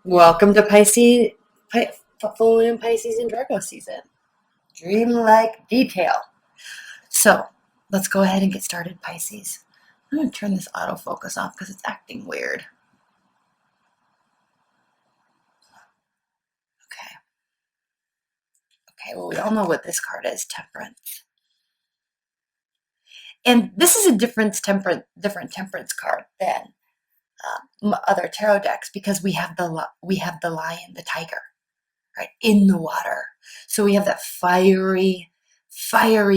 Welcome to full moon Pisces and Virgo season. Dreamlike detail. So let's go ahead and get started, Pisces. I'm going to turn this autofocus off because it's acting weird. Okay, well, we all know what this card is, Temperance. And this is a different temperance card than other tarot decks because we have the lion, the tiger, right, in the water. So we have that fiery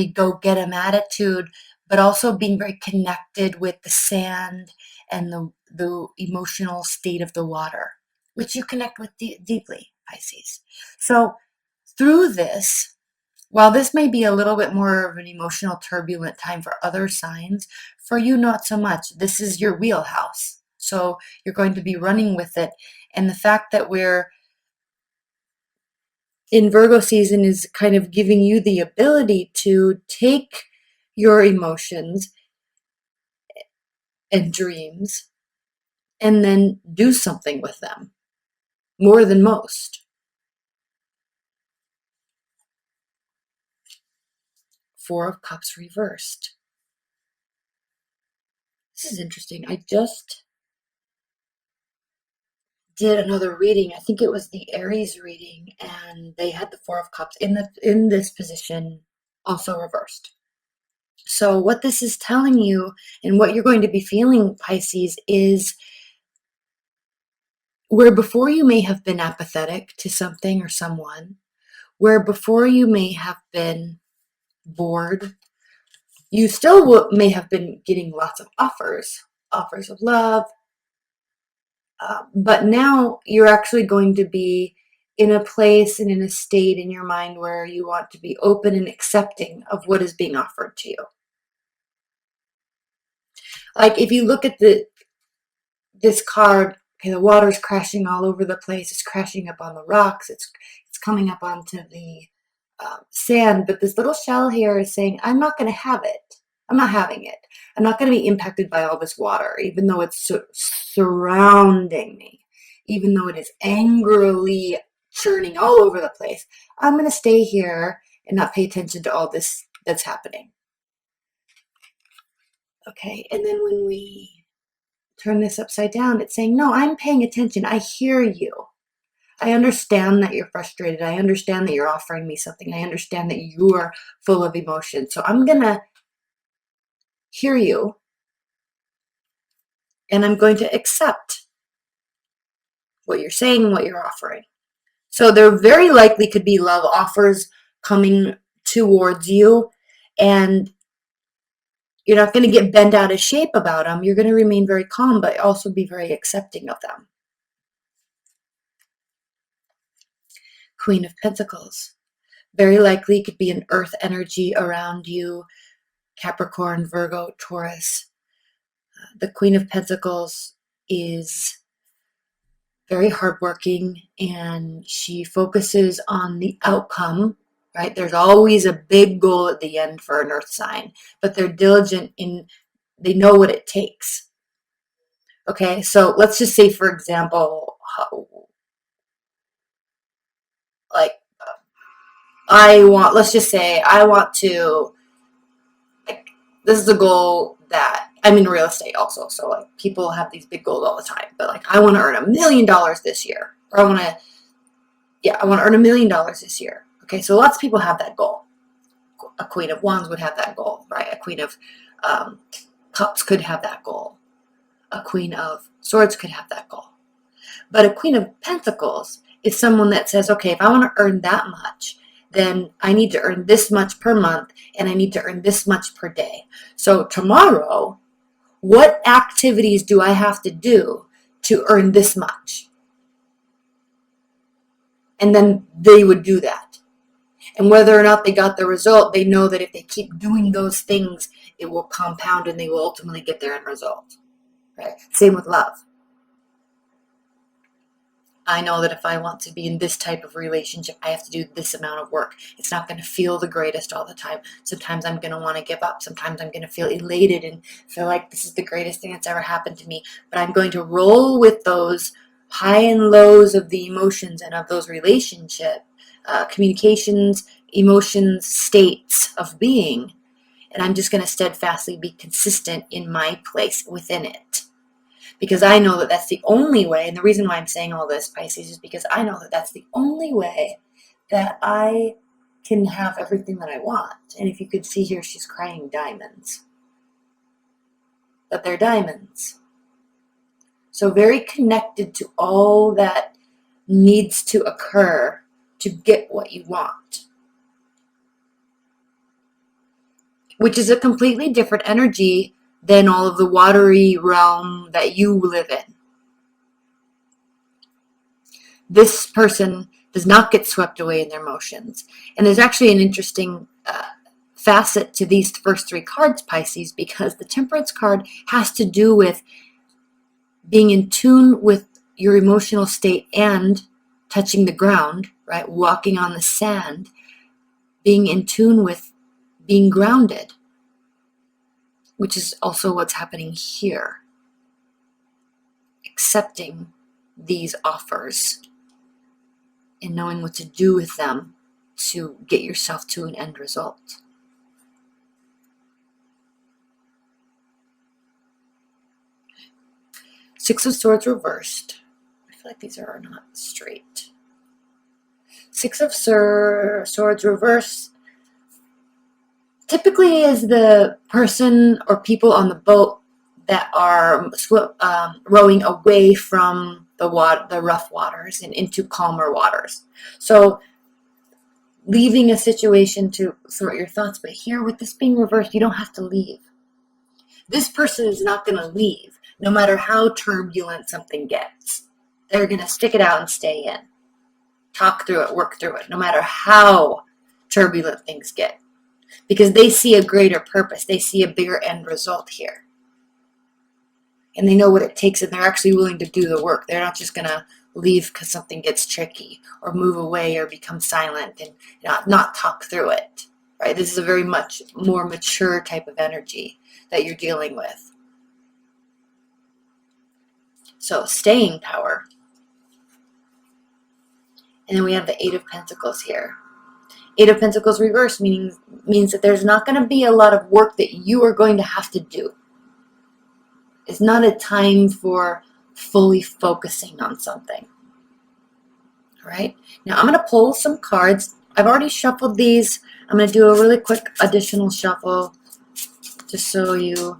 go get 'em attitude, but also being very connected with the sand and the emotional state of the water, which you connect with deeply, Pisces. So through this, while this may be a little bit more of an emotional turbulent time for other signs, for you not so much. This is your wheelhouse. So you're going to be running with it. And the fact that we're in Virgo season is kind of giving you the ability to take your emotions and dreams and then do something with them more than most. Four of Cups reversed. This is interesting. I just did another reading. I think it was the Aries reading, and they had the Four of Cups in this position, also reversed. So what this is telling you and what you're going to be feeling, Pisces, is where before you may have been apathetic to something or someone, where before you may have been bored, you still may have been getting lots of offers of love, but now you're actually going to be in a place and in a state in your mind where you want to be open and accepting of what is being offered to you. Like if you look at this card, okay, the water's crashing all over the place. It's crashing up on the rocks. It's coming up onto the sand. But this little shell here is saying, I'm not going to have it. I'm not having it. I'm not going to be impacted by all this water, even though it's surrounding me, even though it is angrily churning all over the place. I'm going to stay here and not pay attention to all this that's happening. Okay, and then when we turn this upside down, it's saying, no, I'm paying attention. I hear you. I understand that you're frustrated. I understand that you're offering me something. I understand that you are full of emotion. So I'm going to hear you, and I'm going to accept what you're saying and what you're offering. So there very likely could be love offers coming towards you, and you're not going to get bent out of shape about them. You're going to remain very calm, but also be very accepting of them. Queen of Pentacles. Very likely could be an earth energy around you, Capricorn, Virgo, Taurus. The Queen of Pentacles is very hardworking, and she focuses on the outcome, right? There's always a big goal at the end for an earth sign, but they're diligent they know what it takes. Okay, so let's just say, for example, like let's just say I want to, like, this is a goal that I'm in real estate also. So like people have these big goals all the time, but like I want to earn $1 million this year, or I want to earn $1 million this year. Okay, so lots of people have that goal. A Queen of Wands would have that goal, right? A Queen of Cups could have that goal. A Queen of Swords could have that goal. But a Queen of Pentacles is someone that says, okay, if I want to earn that much, then I need to earn this much per month, and I need to earn this much per day. So tomorrow, what activities do I have to do to earn this much? And then they would do that. And whether or not they got the result, they know that if they keep doing those things, it will compound and they will ultimately get their end result. Right? Same with love. I know that if I want to be in this type of relationship, I have to do this amount of work. It's not going to feel the greatest all the time. Sometimes I'm going to want to give up. Sometimes I'm going to feel elated and feel like this is the greatest thing that's ever happened to me. But I'm going to roll with those high and lows of the emotions and of those relationship, communications, emotions, states of being. And I'm just going to steadfastly be consistent in my place within it. Because I know that that's the only way, and the reason why I'm saying all this, Pisces, is because I know that that's the only way that I can have everything that I want. And if you could see here, she's crying diamonds. But they're diamonds. So very connected to all that needs to occur to get what you want. Which is a completely different energy than all of the watery realm that you live in. This person does not get swept away in their emotions. And there's actually an interesting facet to these first three cards, Pisces, because the Temperance card has to do with being in tune with your emotional state and touching the ground, right? Walking on the sand, being in tune with being grounded, which is also what's happening here. Accepting these offers and knowing what to do with them to get yourself to an end result. Six of Swords reversed. I feel like these are not straight. Six of Swords reversed typically is the person or people on the boat that are rowing away from the rough waters and into calmer waters. So leaving a situation to sort your thoughts, but here with this being reversed, you don't have to leave. This person is not going to leave, no matter how turbulent something gets. They're going to stick it out and stay in. Talk through it, work through it, no matter how turbulent things get. Because they see a greater purpose. They see a bigger end result here. And they know what it takes, and they're actually willing to do the work. They're not just going to leave because something gets tricky, or move away, or become silent and not talk through it. Right? This is a very much more mature type of energy that you're dealing with. So, staying power. And then we have the Eight of Pentacles here. Eight of Pentacles reversed means that there's not going to be a lot of work that you are going to have to do. It's not a time for fully focusing on something. All right? Now I'm going to pull some cards. I've already shuffled these. I'm going to do a really quick additional shuffle just so you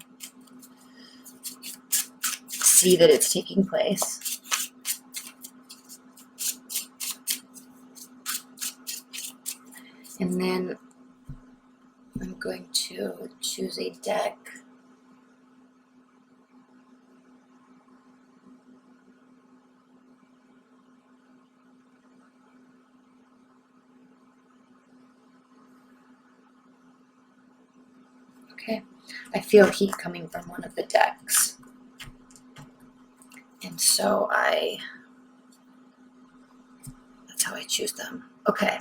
see that it's taking place. And then I'm going to choose a deck. Okay, I feel heat coming from one of the decks. And so that's how I choose them. Okay.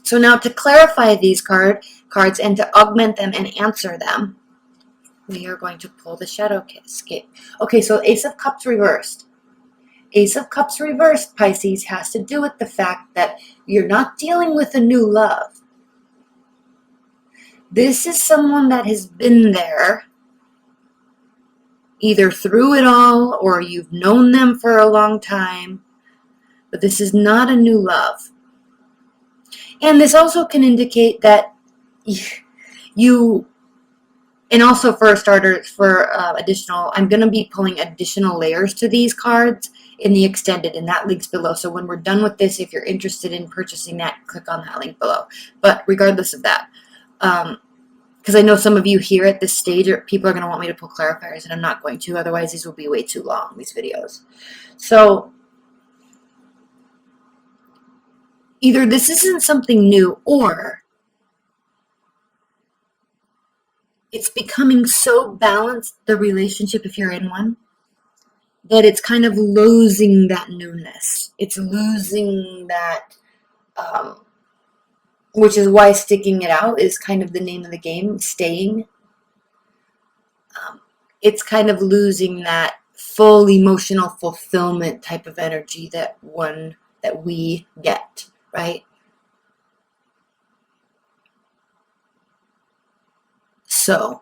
So now to clarify these cards and to augment them and answer them, we are going to pull the Shadowscape. Okay, so Ace of Cups reversed. Ace of Cups reversed, Pisces, has to do with the fact that you're not dealing with a new love. This is someone that has been there, either through it all or you've known them for a long time, but this is not a new love. And this also can indicate that you, and also for starters, for additional, I'm going to be pulling additional layers to these cards in the extended, and that link's below. So when we're done with this, if you're interested in purchasing that, click on that link below. But regardless of that, because I know some of you here at this stage, people are going to want me to pull clarifiers, and I'm not going to. Otherwise, these will be way too long, these videos. So either this isn't something new, or it's becoming so balanced, the relationship, if you're in one, that it's kind of losing that newness. It's losing that, which is why sticking it out is kind of the name of the game, staying. It's kind of losing that full emotional fulfillment type of energy that we get, right? So,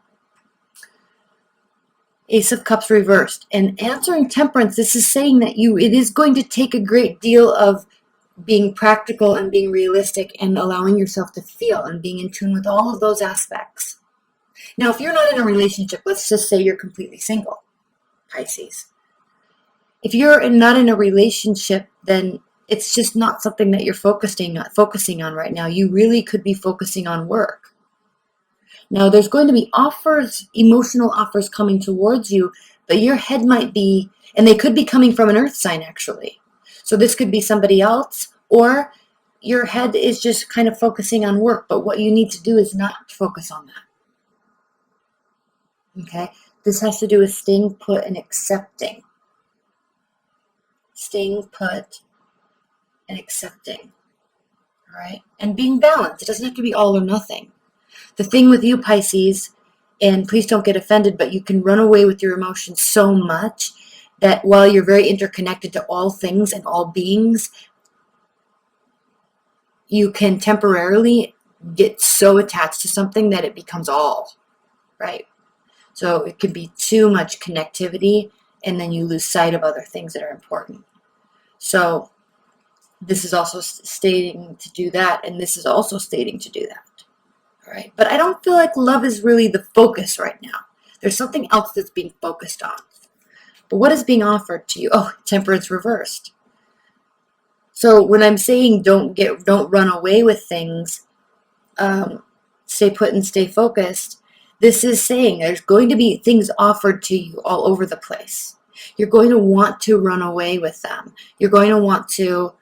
Ace of Cups reversed. And answering Temperance, this is saying that it is going to take a great deal of being practical and being realistic and allowing yourself to feel and being in tune with all of those aspects. Now, if you're not in a relationship, let's just say you're completely single, Pisces. If you're not in a relationship, then it's just not something that you're focusing on right now. You really could be focusing on work. Now, there's going to be offers, emotional offers coming towards you, but your head might be, and they could be coming from an earth sign, actually. So this could be somebody else, or your head is just kind of focusing on work, but what you need to do is not focus on that. Okay? This has to do with staying put and accepting. Staying put and accepting. All right? And being balanced. It doesn't have to be all or nothing. The thing with you, Pisces, and please don't get offended, but you can run away with your emotions so much that while you're very interconnected to all things and all beings, you can temporarily get so attached to something that it becomes all, right? So it can be too much connectivity, and then you lose sight of other things that are important. So this is also stating to do that, and this is also stating to do that. All right, but I don't feel like love is really the focus right now. There's something else that's being focused on. But what is being offered to you? Oh, Temperance reversed. So when I'm saying don't run away with things, stay put and stay focused, this is saying there's going to be things offered to you all over the place. You're going to want to run away with them. You're going to want to,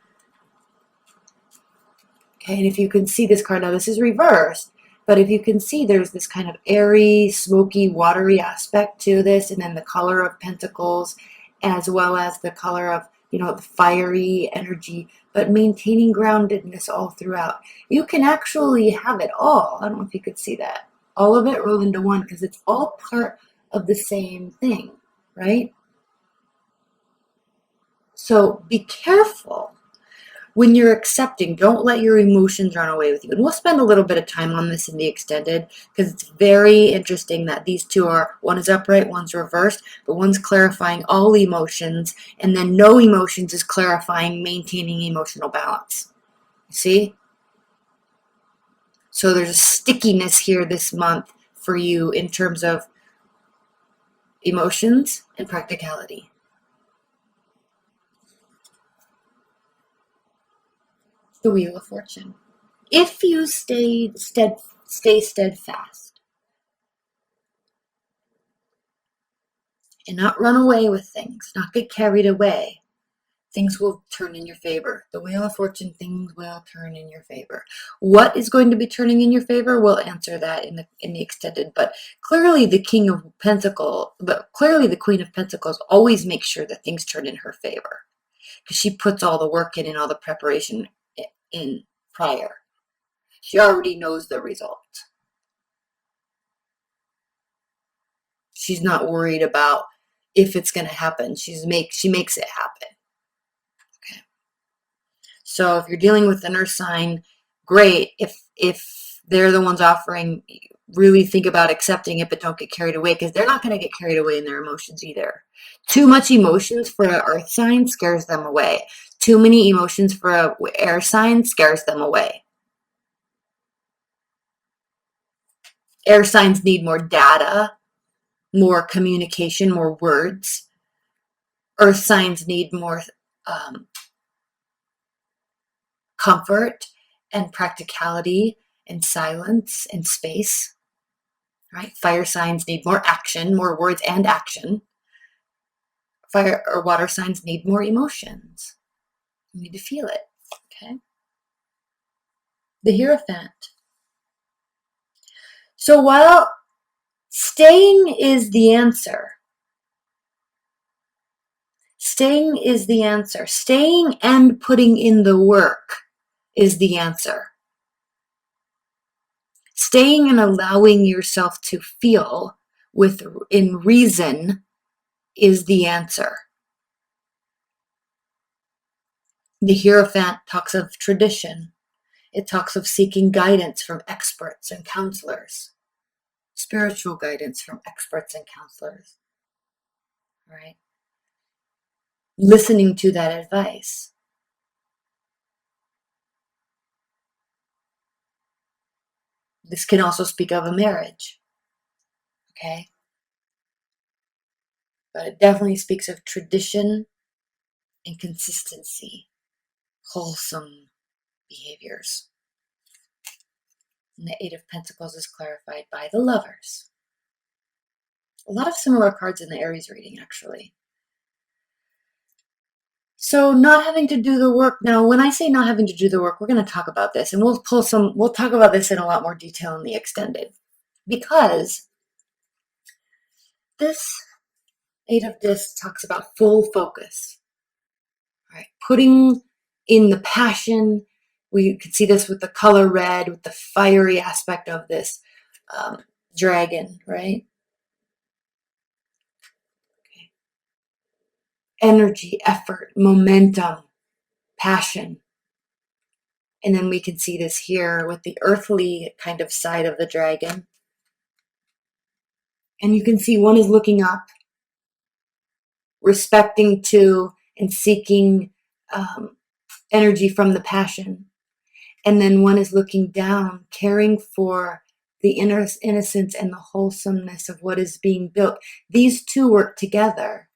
okay, and if you can see this card, now this is reversed, but if you can see there's this kind of airy, smoky, watery aspect to this, and then the color of pentacles, as well as the color of, the fiery energy, but maintaining groundedness all throughout. You can actually have it all. I don't know if you could see that. All of it rolled into one because it's all part of the same thing, right? So be careful when you're accepting. Don't let your emotions run away with you. And we'll spend a little bit of time on this in the extended because it's very interesting that these two are, one is upright, one's reversed, but one's clarifying all emotions, and then no emotions is clarifying maintaining emotional balance. You see? So there's a stickiness here this month for you in terms of emotions and practicality. The Wheel of Fortune. If you stay steadfast and not run away with things, not get carried away, things will turn in your favor. The Wheel of Fortune, things will turn in your favor. What is going to be turning in your favor? We'll answer that in the extended. But clearly the Queen of Pentacles always makes sure that things turn in her favor because she puts all the work in and all the preparation in prior. She already knows the result. She's not worried about if it's going to happen. She makes it happen. Okay. So if you're dealing with an earth sign, great. If they're the ones offering, really think about accepting it, but don't get carried away because they're not going to get carried away in their emotions either. Too much emotions for an earth sign scares them away. Too many emotions for an air sign scares them away. Air signs need more data, more communication, more words. Earth signs need more comfort and practicality and silence and space. Right? Fire signs need more action, more words and action. Fire or water signs need more emotions. You need to feel it. Okay. The Hierophant. So while staying is the answer, staying and putting in the work is the answer. Staying and allowing yourself to feel in reason is the answer. The Hierophant talks of tradition. It talks of seeking guidance from experts and counselors, spiritual guidance from experts and counselors, right? Listening to that advice. This can also speak of a marriage, okay? But it definitely speaks of tradition and consistency, wholesome behaviors. And the Eight of Pentacles is clarified by the Lovers. A lot of similar cards in the Aries reading, actually. So not having to do the work. Now, when I say not having to do the work, we're going to talk about this, and we'll talk about this in a lot more detail in the extended, because this Eight of Discs talks about full focus, right? Putting in the passion. We could see this with the color red, with the fiery aspect of this dragon, right? Okay. Energy, effort, momentum, passion. And then we can see this here with the earthly kind of side of the dragon. And you can see one is looking up, respecting to and seeking energy from the passion. And then one is looking down, caring for the inner innocence and the wholesomeness of what is being built. These two work together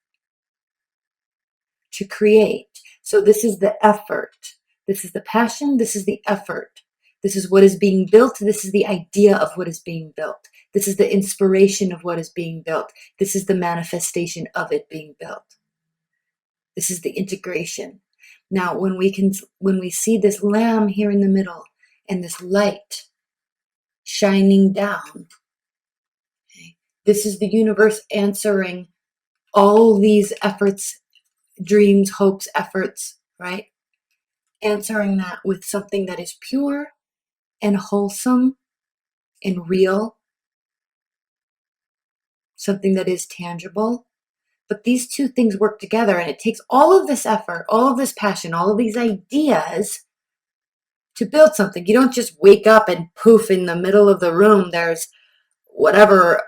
to create. So this is the effort. This is the passion. This is the effort. This is what is being built. This is the idea of what is being built. This is the inspiration of what is being built. This is the manifestation of it being built. This is the integration. Now, when we see this lamb here in the middle and this light shining down, okay, this is the universe answering all these efforts, dreams, hopes, efforts, right? Answering that with something that is pure and wholesome and real, something that is tangible. But these two things work together, and it takes all of this effort, all of this passion, all of these ideas to build something. You don't just wake up and poof, in the middle of the room there's whatever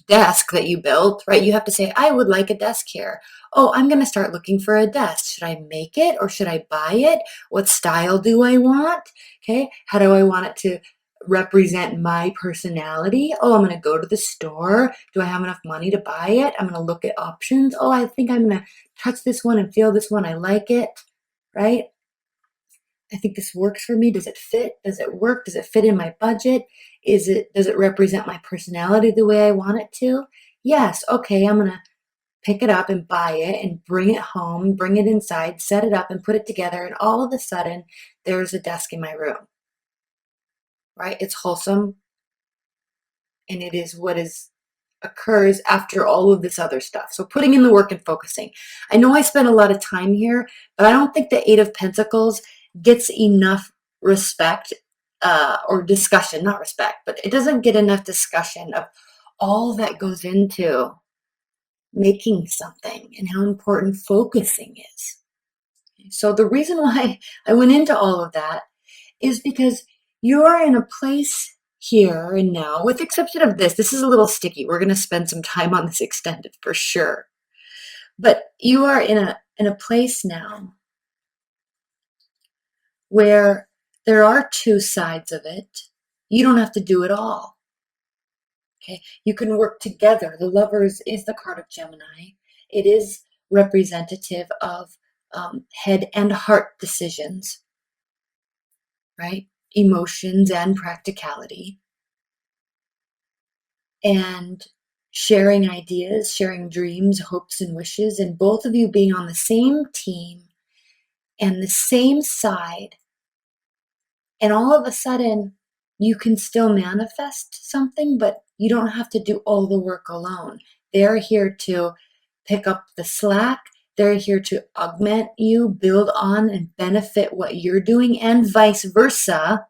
desk that you built, right? You have to say, I would like a desk here. Oh, I'm going to start looking for a desk. Should I make it or should I buy it? What style do I want? Okay. How do I want it to represent my personality? Oh, I'm going to go to the store. Do I have enough money to buy it? I'm going to look at options. Oh, I think I'm going to touch this one and feel this one. I like it, right? I think this works for me. Does it fit? Does it work? Does it fit in my budget? Does it represent my personality the way I want it to? Yes. Okay, I'm going to pick it up and buy it and bring it home, bring it inside, set it up and put it together. And all of a sudden, there's a desk in my room, right? It's wholesome. And it is what occurs after all of this other stuff. So putting in the work and focusing. I know I spent a lot of time here, but I don't think the Eight of Pentacles gets enough respect or discussion, not respect, but it doesn't get enough discussion of all that goes into making something and how important focusing is. So the reason why I went into all of that is because you're in a place here and now, with the exception of this is a little sticky. We're going to spend some time on this extended for sure. But you are in a place now where there are two sides of it. You don't have to do it all. Okay, you can work together. The Lovers is the card of Gemini. It is representative of head and heart decisions, right? Emotions and practicality. And sharing ideas, sharing dreams, hopes, and wishes, and both of you being on the same team and the same side. And all of a sudden, you can still manifest something, but you don't have to do all the work alone. They're here to pick up the slack. They're here to augment you, build on, and benefit what you're doing, and vice versa.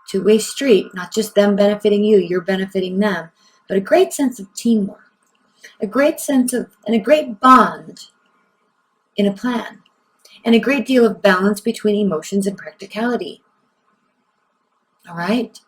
Two-way street, not just them benefiting you, you're benefiting them. but a great sense of teamwork, a great sense of, and a great bond in a plan, and a great deal of balance between emotions and practicality. All right?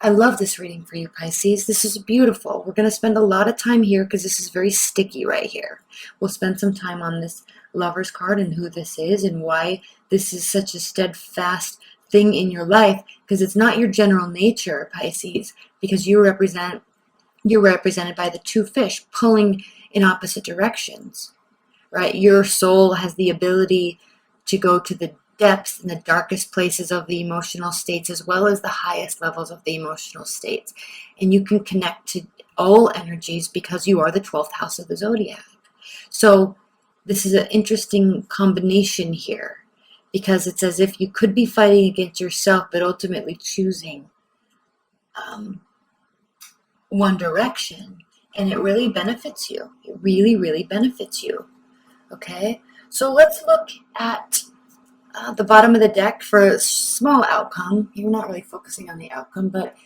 I love this reading for you, Pisces. This is beautiful. We're going to spend a lot of time here because this is very sticky right here. We'll spend some time on this Lover's card and who this is and why this is such a steadfast thing in your life, because it's not your general nature, Pisces, because you're represented by the two fish pulling in opposite directions, right? Your soul has the ability to go to the depths and the darkest places of the emotional states as well as the highest levels of the emotional states. And you can connect to all energies because you are the 12th house of the zodiac. So this is an interesting combination here because it's as if you could be fighting against yourself but ultimately choosing one direction, and it really benefits you. It really, really benefits you. Okay, so let's look at the bottom of the deck for a small outcome. You're not really focusing on the outcome, but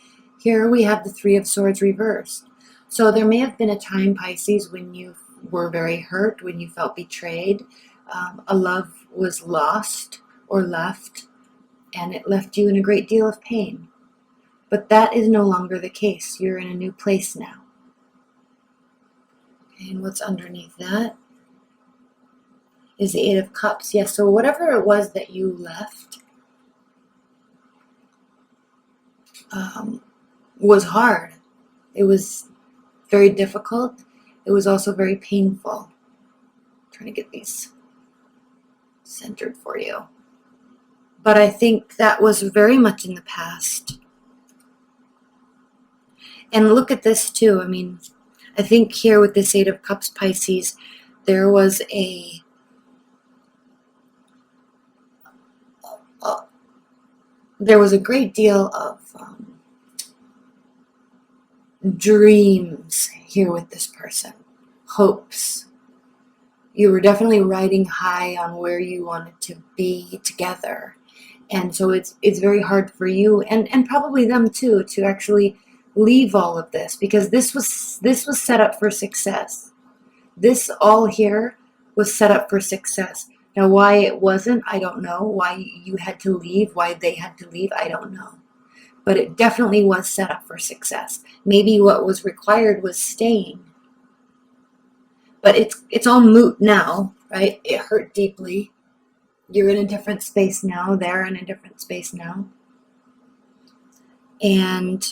here we have the Three of Swords reversed. So there may have been a time, Pisces, when you were very hurt, when you felt betrayed. A love was lost or left, and it left you in a great deal of pain. But that is no longer the case. You're in a new place now. And what's underneath that is the Eight of Cups. Yes, so whatever it was that you left was hard. It was very difficult. It was also very painful. I'm trying to get these centered for you. But I think that was very much in the past. And look at this too. I mean, I think here with this Eight of Cups, Pisces, there was a great deal of dreams here with this person, hopes. You were definitely riding high on where you wanted to be together. And so it's very hard for you and probably them too to actually leave all of this, because this was set up for success. This all here was set up for success. Now, why it wasn't, I don't know. Why you had to leave, why they had to leave, I don't know. But it definitely was set up for success. Maybe what was required was staying. But it's all moot now, right? It hurt deeply. You're in a different space now. They're in a different space now. And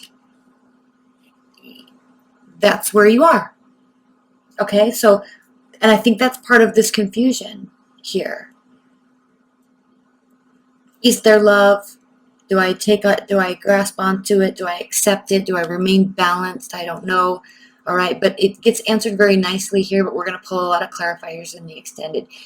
that's where you are. Okay, so, and I think that's part of this confusion here. Is there love? Do I grasp onto it? Do I accept it? Do I remain balanced? I don't know. All right, but it gets answered very nicely here, but we're going to pull a lot of clarifiers in the extended.